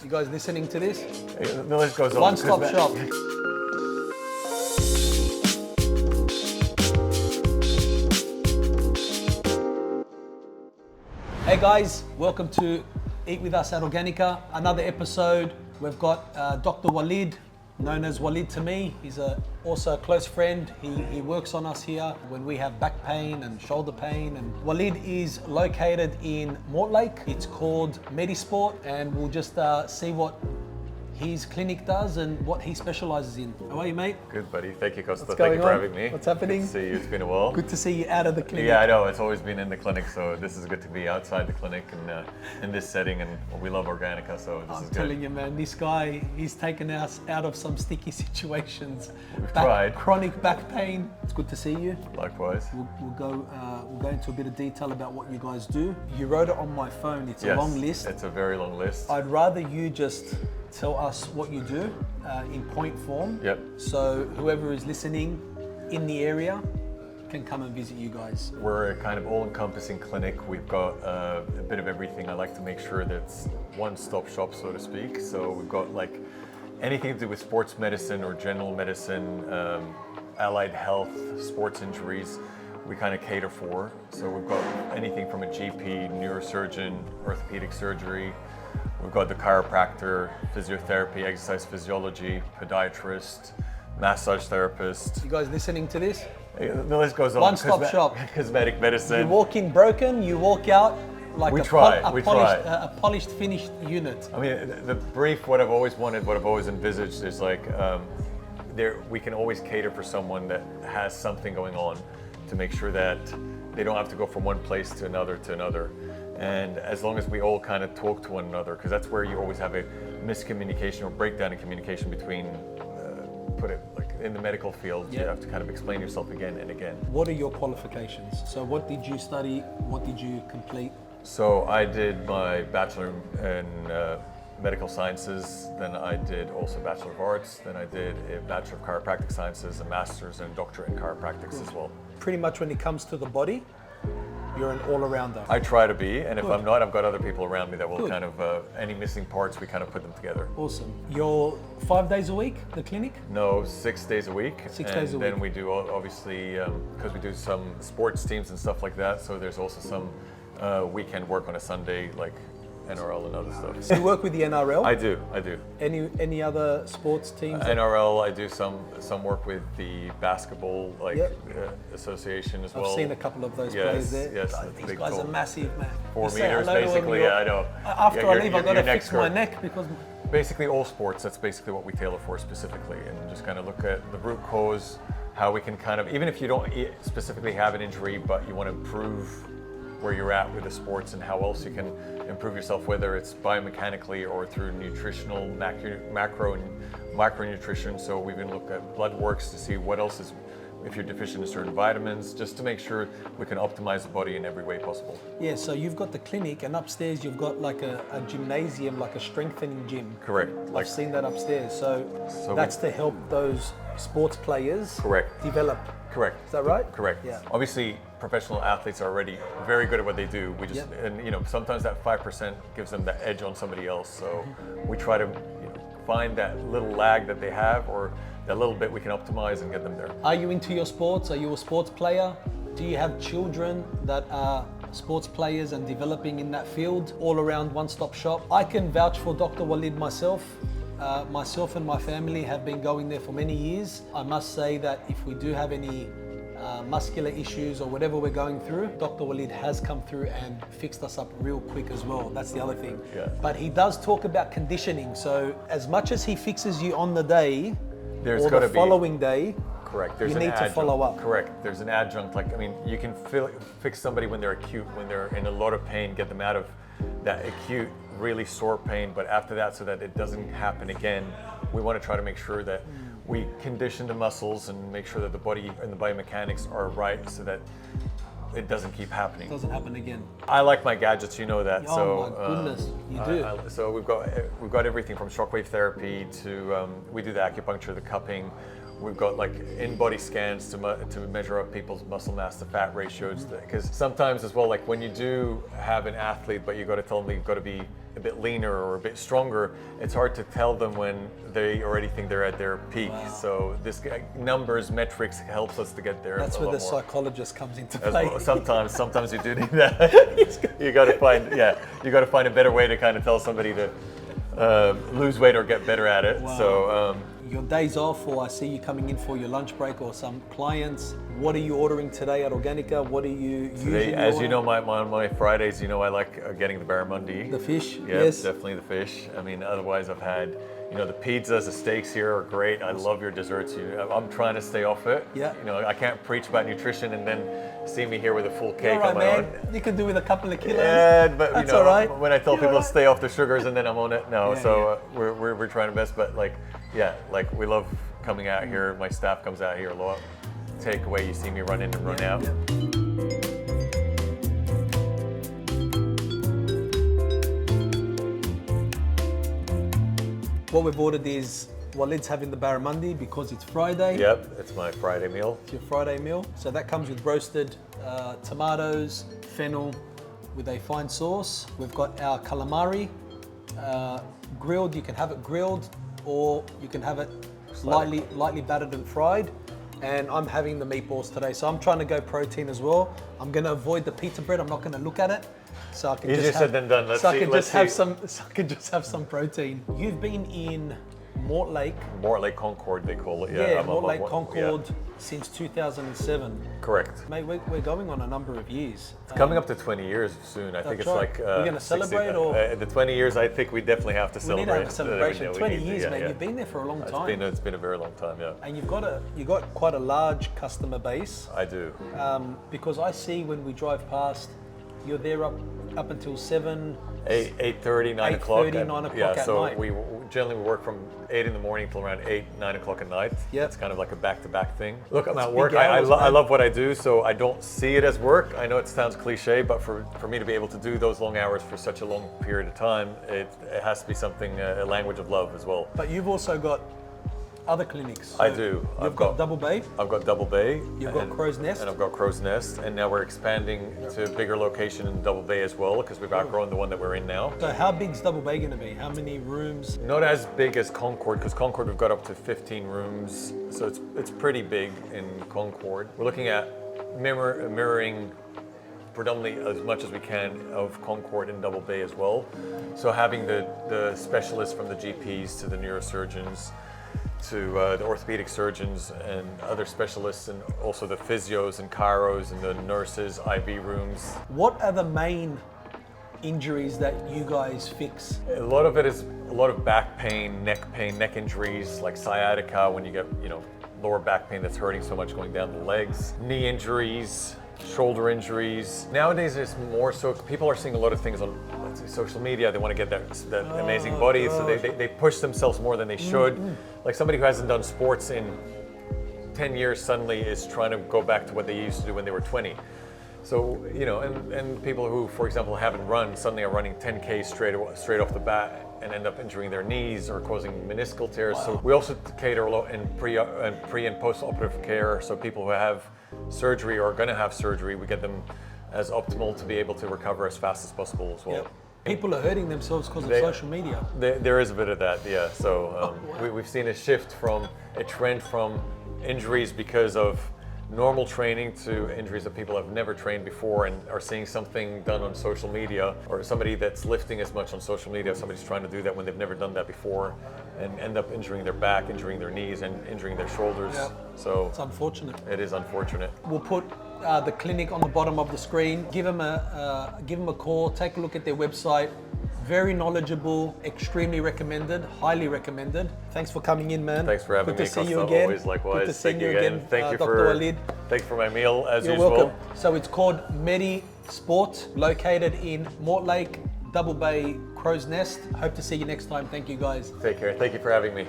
You guys listening to this? The list goes on. One-stop shop. Hey guys, welcome to Eat With Us at Organica. Another episode. We've got Dr. Walid, known as Walid to me. He's also a close friend. He works on us here when we have back pain and shoulder pain. And Walid is located in Mortlake. It's called Medisport, and we'll just see what his clinic does and what he specializes in. How are you, mate? Good, buddy. Thank you, Costa. What's Thank you going for on? having me. What's happening? Good to see you. It's been a while. Good to see you out of the clinic. Yeah, I know. It's always been in the clinic, so this is good to be outside the clinic and in this setting. And we love Organica, so this is I'm good. telling you, man, this guy, he's taken us out of some sticky situations. We've tried. Chronic back pain. It's good to see you. Likewise. We'll go into a bit of detail about what you guys do. You wrote it on my phone. It's a long list. It's a very long list. I'd rather you just tell us what you do in point form. Yep. So whoever is listening in the area can come and visit you guys. We're a kind of all-encompassing clinic. We've got a bit of everything. I like to make sure that's one-stop shop, so to speak. So we've got like anything to do with sports medicine or general medicine, allied health, sports injuries, we kind of cater for. So we've got anything from a GP, neurosurgeon, orthopedic surgery. We've got the chiropractor, physiotherapy, exercise physiology, podiatrist, massage therapist. You guys listening to this? The list goes on. One-stop shop. Cosmetic medicine. You walk in broken, you walk out like We a try. polished, finished unit. I mean, the brief, what I've always wanted, what I've always envisaged is like, we can always cater for someone that has something going on to make sure that they don't have to go from one place to another. And as long as we all kind of talk to one another, because that's where you always have a miscommunication or breakdown in communication between, put it like in the medical field, you have to kind of explain yourself again and again. What are your qualifications? So what did you study? What did you complete? So I did my bachelor in medical sciences, then I did also Bachelor of Arts, then I did a Bachelor of Chiropractic Sciences, a Master's and Doctorate in Chiropractics as well. Pretty much when it comes to the body, you're an all-arounder. I try to be, and if Good. I'm not, I've got other people around me that will Good. kind of, any missing parts, we kind of put them together. Awesome. You're 5 days a week, the clinic? No, 6 days a week. 6 days a And then week. we do, obviously, because we do some sports teams and stuff like that, so there's also some weekend work on a Sunday, like NRL and other stuff. So you work with the NRL? I do. Any other sports teams? NRL, I do some work with the basketball association as well. I've seen a couple of those players there. Yes, God, that's these big guys goal. are massive, man. 4 You say meters, hello to them, basically. you're- Yeah, I know. After Yeah, I your- leave, I've got your to fix neck's my hurt. neck because Basically, all sports, that's basically what we tailor for specifically, and just kind of look at the root cause, how we can kind of, even if you don't specifically have an injury, but you want to improve where you're at with the sports and how else you can improve yourself, whether it's biomechanically or through nutritional, macro and micronutrition. So we even look at blood works to see what else is, if you're deficient in certain vitamins, just to make sure we can optimize the body in every way possible. yeah, so you've got the clinic, and upstairs you've got like a gymnasium, like a strengthening gym. Correct. I've seen that upstairs. So that's to help those sports players Correct. develop. Correct. Is that right? Correct. Yeah. Obviously, professional athletes are already very good at what they do. We just, and sometimes that 5% gives them the edge on somebody else. So we try to find that little lag that they have, or that little bit we can optimize and get them there. Are you into your sports? Are you a sports player? Do you have children that are sports players and developing in that field? All around one-stop shop. I can vouch for Dr. Walid myself. Myself and my family have been going there for many years. I must say that if we do have any muscular issues or whatever we're going through, Dr. Walid has come through and fixed us up real quick as well. That's the other thing. Yeah. But he does talk about conditioning. So as much as he fixes you on the day, There's or got the to be. following day, Correct. There's you an need to adjunct. follow up. Correct. There's an adjunct. Like, I mean, you can fix somebody when they're acute, when they're in a lot of pain, get them out of that acute, really sore pain. But after that, so that it doesn't happen again, we want to try to make sure that we condition the muscles and make sure that the body and the biomechanics are right, so that it doesn't keep happening. it doesn't happen again. I like my gadgets, you know that. Oh so, my goodness, you do. So we've got everything from shockwave therapy to we do the acupuncture, the cupping. We've got like in-body scans to measure up people's muscle mass to fat ratios. Because sometimes as well, like when you do have an athlete, but you got to tell them you've got to be a bit leaner or a bit stronger, it's hard to tell them when they already think they're at their peak. Wow. So this numbers, metrics helps us to get there. That's a where lot the more. psychologist comes into As play. well. Sometimes you do need that. you got to find a better way to kind of tell somebody to lose weight or get better at it. Wow. So Your days off, or I see you coming in for your lunch break, or some clients. What are you ordering today at Organica? What are you today, usually as you order? know, my Fridays, you know, I like getting the barramundi. The fish, Yeah, yes. definitely the fish. I mean, otherwise I've had, you know, the pizzas, the steaks here are great. I love your desserts. I'm trying to stay off it. Yeah. You know, I can't preach about nutrition and then see me here with a full cake You're all on right, my man. own. You can do with a couple of kilos. Yeah, but That's you know, all right. when I tell You're people all to right. stay off the sugars and then I'm on it, no. Yeah, So we're trying our best, but like, yeah, like we love coming out here. My staff comes out here a lot. Take away, you see me run in and run out. Yeah. What we've ordered is Walid's having the barramundi because it's Friday. Yep, it's my Friday meal. It's your Friday meal. So that comes with roasted tomatoes, fennel with a fine sauce. We've got our calamari grilled. You can have it grilled or you can have it lightly battered and fried. And I'm having the meatballs today. So I'm trying to go protein as well. I'm going to avoid the pita bread. I'm not going to look at it. So I can Easier just said than done. Let's so see. I can Let's just have some protein. You've been in Mortlake. Mortlake Concord, they call it. Yeah, Mortlake yeah. Concord since 2007. Correct. Mate, we're going on a number of years. It's coming up to 20 years soon. I think That's it's right. like. We're gonna 60 celebrate or- the 20 years. I think we definitely have to We celebrate. need to have a celebration. Yeah, we 20 need to, years, yeah, man. yeah. You've been there for a long time. It's been a very long time. Yeah. And you've got quite a large customer base. I do. Because I see when we drive past, you're there up until 7. 8:30, 9 o'clock. 8:30, 9 o'clock yeah, at so night. we generally work from 8 in the morning till around 8, 9 o'clock at night. Yep. It's kind of like a back-to-back thing. Look, I'm That's at work. big hours, I man. love what I do, so I don't see it as work. I know it sounds cliche, but for me to be able to do those long hours for such a long period of time, it has to be something, a language of love as well. But you've also got other clinics. I So do. You've I've got got- Double Bay. I've got Double Bay. You've got Crow's Nest. And I've got Crow's Nest. And now we're expanding to a bigger location in Double Bay as well, because we've outgrown the one that we're in now. So how big's Double Bay going to be? How many rooms? Not as big as Concord, because Concord we've got up to 15 rooms, so it's pretty big in Concord. We're looking at mirroring predominantly as much as we can of Concord and Double Bay as well. So having the specialists from the GPs to the neurosurgeons to the orthopedic surgeons and other specialists, and also the physios and chiros and the nurses, IV rooms. What are the main injuries that you guys fix? A lot of it is a lot of back pain, neck injuries like sciatica when you get, you know, lower back pain that's hurting so much going down the legs, knee injuries, shoulder injuries. Nowadays it's more so people are seeing a lot of things on, let's say, social media. They want to get that amazing body, so they push themselves more than they should. Like somebody who hasn't done sports in 10 years suddenly is trying to go back to what they used to do when they were 20. So, you know, and people who, for example, haven't run, suddenly are running 10K straight off the bat and end up injuring their knees or causing meniscal tears. Wow. So we also cater a lot in pre and post-operative care. So people who have surgery or are going to have surgery, we get them as optimal to be able to recover as fast as possible as well. Yep. People are hurting themselves because of social media. There is a bit of that, yeah. So we've seen a shift from a trend from injuries because of normal training to injuries that people have never trained before and are seeing something done on social media, or somebody that's lifting as much on social media, somebody's trying to do that when they've never done that before and end up injuring their back, injuring their knees, and injuring their shoulders. Yeah. So It's unfortunate. it is unfortunate. We'll put the clinic on the bottom of the screen. Give them a call, take a look at their website. Very knowledgeable, extremely recommended, highly recommended. Thanks for coming in, man. Thanks for having Good me, to see you Costa. again. Always likewise. Good to see Thank you you again. Thank you Dr. for Walid. Thanks for my meal as You're usual. welcome. So it's called Medisport, located in Mortlake, Double Bay, Crow's Nest. Hope to see you next time. Thank you, guys. Take care. Thank you for having me.